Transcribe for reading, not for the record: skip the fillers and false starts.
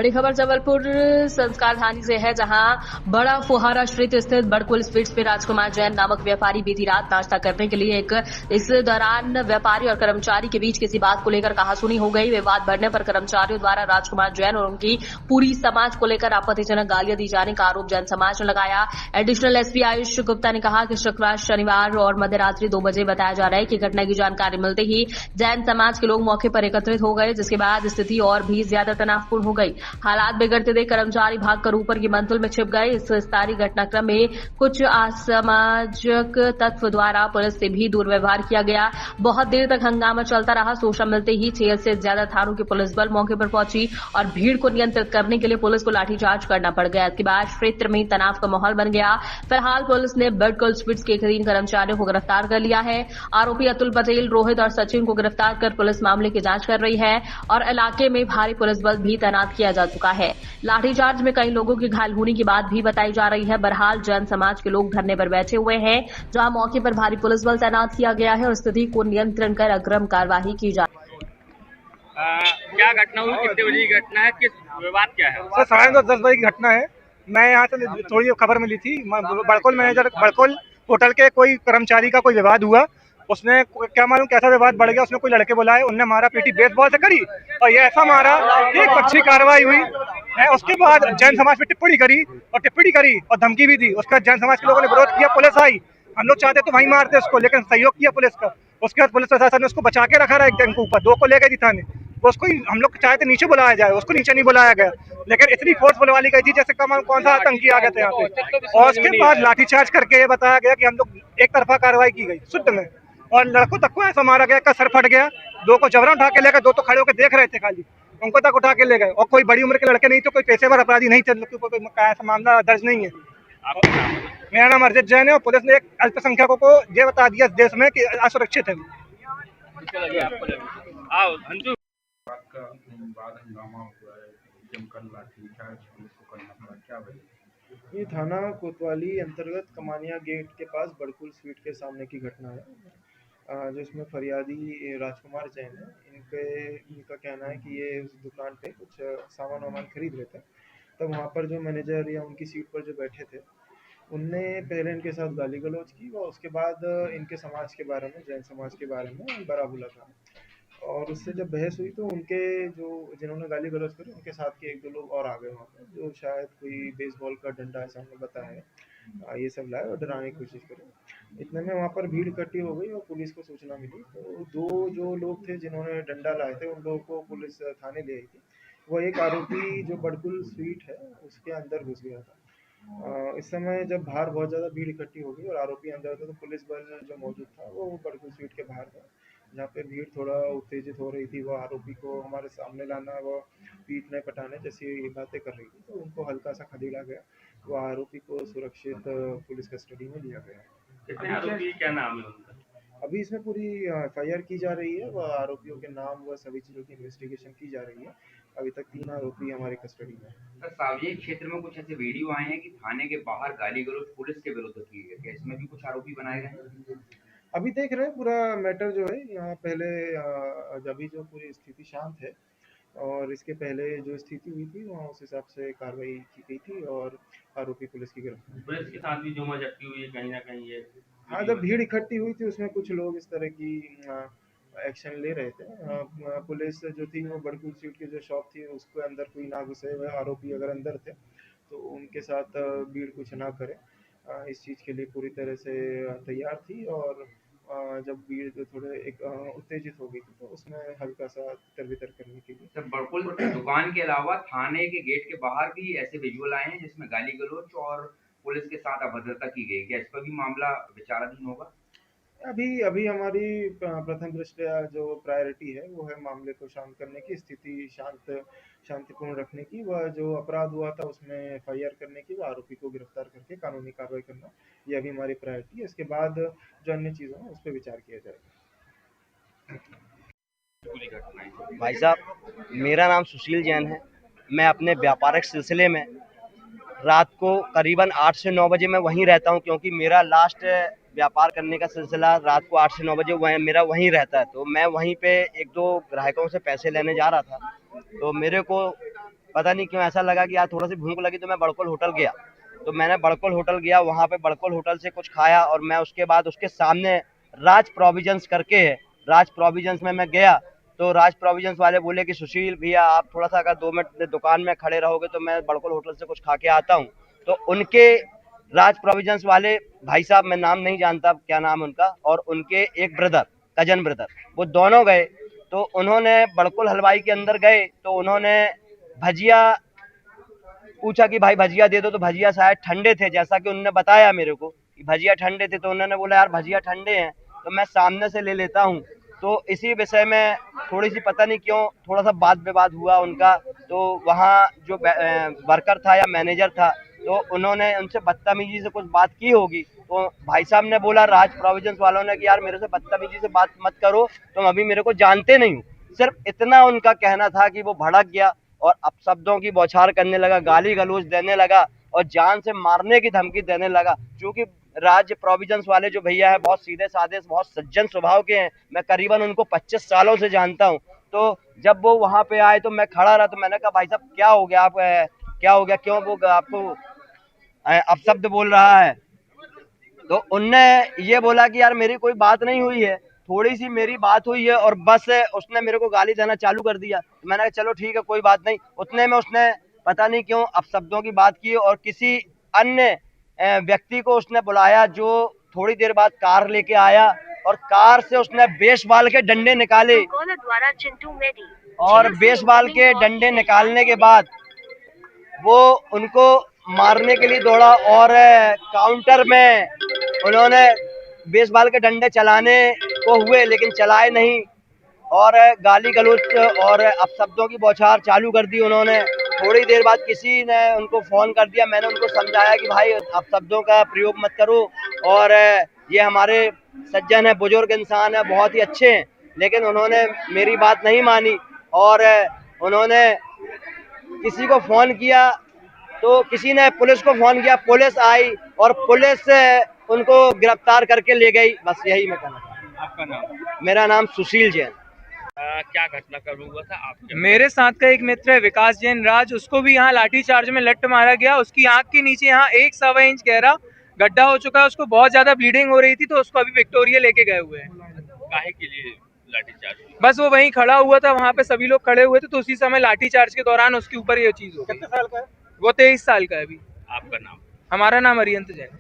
बड़ी खबर जबलपुर संस्कार धानी से है, जहां बड़ा फुहारा स्ट्रीट स्थित बड़कुल स्वीट्स पे राजकुमार जैन नामक व्यापारी बीती रात नाश्ता करने के लिए इस दौरान व्यापारी और कर्मचारी के बीच किसी बात को लेकर कहासुनी हो गई। विवाद बढ़ने पर कर्मचारियों द्वारा राजकुमार जैन और उनकी पूरी समाज को लेकर आपत्तिजनक गालियां दी जाने का आरोप जैन समाज ने लगाया। एडिशनल एसपी आयुष गुप्ता ने कहा कि शुक्रवार, शनिवार और मध्यरात्रि 2 बजे बताया जा रहा है कि घटना की जानकारी मिलते ही जैन समाज के लोग मौके पर एकत्रित हो गए, जिसके बाद स्थिति और भी ज्यादा तनावपूर्ण हो गई। हालात बिगड़ते देख कर्मचारी भागकर ऊपर की मंजिल में छिप गए। इस विस्तारी घटनाक्रम में कुछ असामाजिक तत्व द्वारा पुलिस से भी दुर्व्यवहार किया गया। बहुत देर तक हंगामा चलता रहा। सूचना मिलते ही 6 से ज्यादा थानों की पुलिस बल मौके पर पहुंची और भीड़ को नियंत्रित करने के लिए पुलिस को लाठीचार्ज करना पड़ गया। इसके बाद क्षेत्र में तनाव का माहौल बन गया। फिलहाल पुलिस ने बड़कुल स्वीट्स के 3 कर्मचारियों को गिरफ्तार कर लिया है। आरोपी अतुल पटेल, रोहित और सचिन को गिरफ्तार कर पुलिस मामले की जांच कर रही है और इलाके में भारी पुलिस बल भी तैनात किया जा चुका है। लाठीचार्ज में कई लोगों की घायल होने की बात भी बताई जा रही है। बहरहाल जैन समाज के लोग धरने पर बैठे हुए हैं, जहां मौके पर भारी पुलिस बल तैनात किया गया है और स्थिति को नियंत्रण कर अग्रिम कार्यवाही की जा रही है। क्या घटना हुई, कितने बजे की घटना है, किस विवाद क्या है? सर 10:30 बजे की घटना है। मैं यहाँ से थोड़ी खबर मिली थी, बड़कुल मैनेजर बड़कुल होटल के कोई कर्मचारी का कोई विवाद हुआ। उसने क्या मालूम कैसा विवाद बढ़ गया, उसने कोई लड़के बुलाए, उनने मारा पीटी बेसबॉल से करी और ये ऐसा मारा कि एक अच्छी कार्रवाई हुई है। उसके बाद जैन समाज पे टिप्पणी करी और धमकी भी दी। उसके बाद जैन समाज के लोगों ने विरोध किया, पुलिस आई। हम लोग चाहते तो वहीं मारते उसको, लेकिन सहयोग किया पुलिस का। उसके बाद पुलिस प्रशासन ने उसको बचा के रखा रहा एक जन के ऊपर, 2 को ले गई थी थाने। उसको हम लोग चाहते नीचे बुलाया जाए, उसको नीचे नहीं बुलाया गया, लेकिन इतनी फोर्स बुलवा ली गई थी जैसे कौन सा आतंकी आ गए थे यहाँ पे। और उसके बाद लाठीचार्ज करके ये बताया गया कि हम लोग एक तरफा कार्रवाई की गई शुद्ध में, और लड़कों तक को ऐसा मारा गया का सर फट गया। 2 को जबरन उठा के ले गए, 2 तो खड़े होकर देख रहे थे खाली, उनको तक उठा के ले गए। और कोई बड़ी उम्र के लड़के नहीं थे, कोई पेशेवर अपराधी नहीं थे, कोई ऐसा मामला दर्ज नहीं है। मेरा नाम अर्जित जैन है और पुलिस ने एक अल्पसंख्यकों को ये बता दिया इस देश में कि असुरक्षित है। ये थाना कोतवाली अंतर्गत कमानिया गेट के पास बड़कुल स्वीट के सामने की घटना है, जिसमें फरियादी राजकुमार जैन है। इनका कहना है कि ये उस दुकान पे कुछ सामान खरीद रहे थे, तब वहाँ पर जो मैनेजर या उनकी सीट पर जो बैठे थे उनने पहले इनके साथ गाली गलौज की और उसके बाद इनके समाज के बारे में, जैन समाज के बारे में बड़ा बुला था। और उससे जब बहस हुई तो उनके जो जिन्होंने गाली गलौज करी उनके साथ के 1-2 लोग और आ गए वहाँ पर, जो शायद कोई बेसबॉल का डंडा ऐसा उन्होंने बताया है, ये सब लाए और डराने की कोशिश करी। इतने में वहाँ पर भीड़ इकट्ठी हो गई और पुलिस को सूचना मिली तो 2 जो लोग थे जिन्होंने डंडा लाए थे उन लोगों को पुलिस थाने ले आई थी। वो एक आरोपी जो बड़कुल स्वीट है उसके अंदर घुस गया था। इस समय जब बाहर बहुत ज़्यादा भीड़ इकट्ठी हो गई और आरोपी अंदर था तो पुलिस बल जो मौजूद था वो बड़कुल स्वीट के बाहर था, जहाँ पे भीड़ थोड़ा उत्तेजित हो रही थी। वो आरोपी को हमारे सामने लाना, वो पीटने पटाने जैसी बातें कर रही थी, तो उनको हल्का सा खदेड़ा गया। वो आरोपी को सुरक्षित पुलिस कस्टडी में लिया गया। कितने आरोपी, क्या नाम है उनका? अभी इसमें पूरी FIR की जा रही है, वह आरोपियों के नाम व सभी चीज़ों की इन्वेस्टिगेशन की जा रही है। अभी तक 3 आरोपी हमारे कस्टडी में। सर, सार्वजनिक क्षेत्र में कुछ ऐसे वीडियो आए हैं कि थाने के बाहर गाली गलौज पुलिस के विरुद्ध की गई है, इसमें भी कुछ आरोपी बनाए गए हैं? अभी देख रहे हैं पूरा मैटर जो है यहाँ। पहले अभी जो पूरी स्थिति शांत है और इसके पहले जो स्थिति हुई थी वहाँ उस हिसाब से कार्रवाई की गई थी और आरोपी पुलिस की गिरफ्तार। पुलिस के साथ भी जुमा जफ्ती हुई है कहीं ना कहीं ये। हाँ, जब भीड़ इकट्ठी हुई थी उसमें कुछ लोग इस तरह की एक्शन ले रहे थे। पुलिस जो थी वो बड़कुल स्वीट की जो शॉप थी उसके अंदर कोई ना घुसे, वह आरोपी अगर अंदर थे तो उनके साथ भीड़ कुछ ना करे, इस चीज़ के लिए पूरी तरह से तैयार थी। और जब भीड़ जो थोड़े एक उत्तेजित हो गई थी तो उसमें हल्का सा तितर-बितर करने के लिए। सर, बड़कुल दुकान के अलावा थाने के गेट के बाहर भी ऐसे विजुअल आए हैं जिसमें गाली गलौज और पुलिस के साथ अभद्रता की गई, क्या इस पर भी मामला विचाराधीन होगा? अभी हमारी प्रथम दृष्टया जो प्रायोरिटी है वो है मामले को शांत करने की, स्थिति शांतिपूर्ण रखने की, वह जो अपराध हुआ था उसमें FIR करने की, वह आरोपी को गिरफ्तार करके कानूनी कार्रवाई करना, ये अभी हमारी प्रायोरिटी है। इसके बाद जो अन्य चीज़ों है उस पर विचार किया जाएगा। भाई साहब, मेरा नाम सुशील जैन है। मैं अपने व्यापारिक सिलसिले में रात को करीबन 8 से 9 बजे मैं वहीं रहता हूं, क्योंकि मेरा लास्ट व्यापार करने का सिलसिला रात को 8 से 9 बजे मेरा वहीं रहता है। तो मैं वहीं पे 1-2 ग्राहकों से पैसे लेने जा रहा था, तो मेरे को पता नहीं क्यों ऐसा लगा कि यार थोड़ा सी भूख लगी तो मैं बड़कुल होटल गया। तो मैंने बड़कुल होटल गया, वहाँ पे बड़कुल होटल से कुछ खाया और मैं उसके बाद उसके सामने राज प्रोविजंस करके है, राज प्रोविजंस में मैं गया तो राज प्रोविजंस वाले बोले कि सुशील भैया आप थोड़ा सा अगर 2 मिनट दुकान में खड़े रहोगे तो मैं बड़कुल होटल से कुछ खा के आता हूँ। तो उनके राज प्रोविजंस वाले भाई साहब, मैं नाम नहीं जानता क्या नाम उनका, और उनके एक ब्रदर, कजन ब्रदर, वो दोनों गए। तो उन्होंने बड़कुल हलवाई के अंदर गए तो उन्होंने भजिया पूछा कि भाई भजिया दे दो, तो भजिया शायद ठंडे थे, जैसा कि उन्होंने बताया मेरे को कि भजिया ठंडे थे। तो उन्होंने बोला यार भजिया ठंडे हैं तो मैं सामने से ले लेता हूँ। तो इसी विषय में थोड़ी सी पता नहीं क्यों थोड़ा सा वाद विवाद हुआ उनका। तो वहाँ जो वर्कर था या मैनेजर था तो उन्होंने उनसे बदतमीजी से कुछ बात की होगी। तो भाई साहब ने बोला राज प्रोविजंस वालों ने कि यार मेरे से बदतमीजी से बात मत करो, तुम अभी मेरे को जानते नहीं हो। सिर्फ इतना उनका कहना था कि वो भड़क गया और अपशब्दों की बौछार करने लगा, गाली गलौज देने लगा और जान से मारने की धमकी देने लगा। क्योंकि राज्य प्रोविजंस वाले जो भैया है बहुत सीधे साधे, बहुत सज्जन स्वभाव के हैं। मैं करीबन उनको 25 सालों से जानता हूं। तो जब वो वहां पे आए तो मैं खड़ा रहा, तो मैंने कहा भाई साहब क्या हो गया, आप क्या हो गया, क्यों वो आपको अपशब्द बोल रहा है। तो उनने ये बोला कि यार मेरी कोई बात नहीं हुई है, थोड़ी सी मेरी बात हुई है और बस उसने मेरे को गाली देना चालू कर दिया। तो मैंने कहा चलो ठीक है कोई बात नहीं। उतने में उसने पता नहीं क्यों अपशब्दों की बात की और किसी अन्य व्यक्ति को उसने बुलाया जो थोड़ी देर बाद कार लेके आया और कार से उसने बेसबॉल के डंडे निकाले और बेसबॉल के डंडे निकालने के बाद वो उनको मारने के लिए दौड़ा और काउंटर में उन्होंने बेसबॉल के डंडे चलाने को हुए लेकिन चलाए नहीं और गाली गलौज और अपशब्दों की बौछार चालू कर दी उन्होंने। थोड़ी देर बाद किसी ने उनको फ़ोन कर दिया, मैंने उनको समझाया कि भाई अपशब्दों का प्रयोग मत करो और ये हमारे सज्जन है, बुजुर्ग इंसान है, बहुत ही अच्छे हैं, लेकिन उन्होंने मेरी बात नहीं मानी और उन्होंने किसी को फ़ोन किया तो किसी ने पुलिस को फ़ोन किया, पुलिस आई और पुलिस उनको गिरफ्तार करके ले गई। बस यही मैं कहना चाहता हूँ। आपका नाम? मेरा नाम सुशील जैन। क्या घटना कब हुआ था आपके? मेरे साथ का एक मित्र है विकास जैन राज, उसको भी यहाँ लाठी चार्ज में लट मारा गया। उसकी आंख के नीचे यहाँ 1.25 इंच गहरा गड्ढा हो चुका है, उसको बहुत ज्यादा ब्लीडिंग हो रही थी तो उसको अभी विक्टोरिया लेके गए हुए हैं। काहे के लिए लाठीचार्ज? बस वो वहीं खड़ा हुआ था, वहाँ पे सभी लोग खड़े हुए थे तो उसी समय लाठी चार्ज के दौरान उसके ऊपर ये चीज हो गई। कितने साल का है? वो 23 साल का है अभी। आपका नाम? हमारा नाम अरियंत जैन।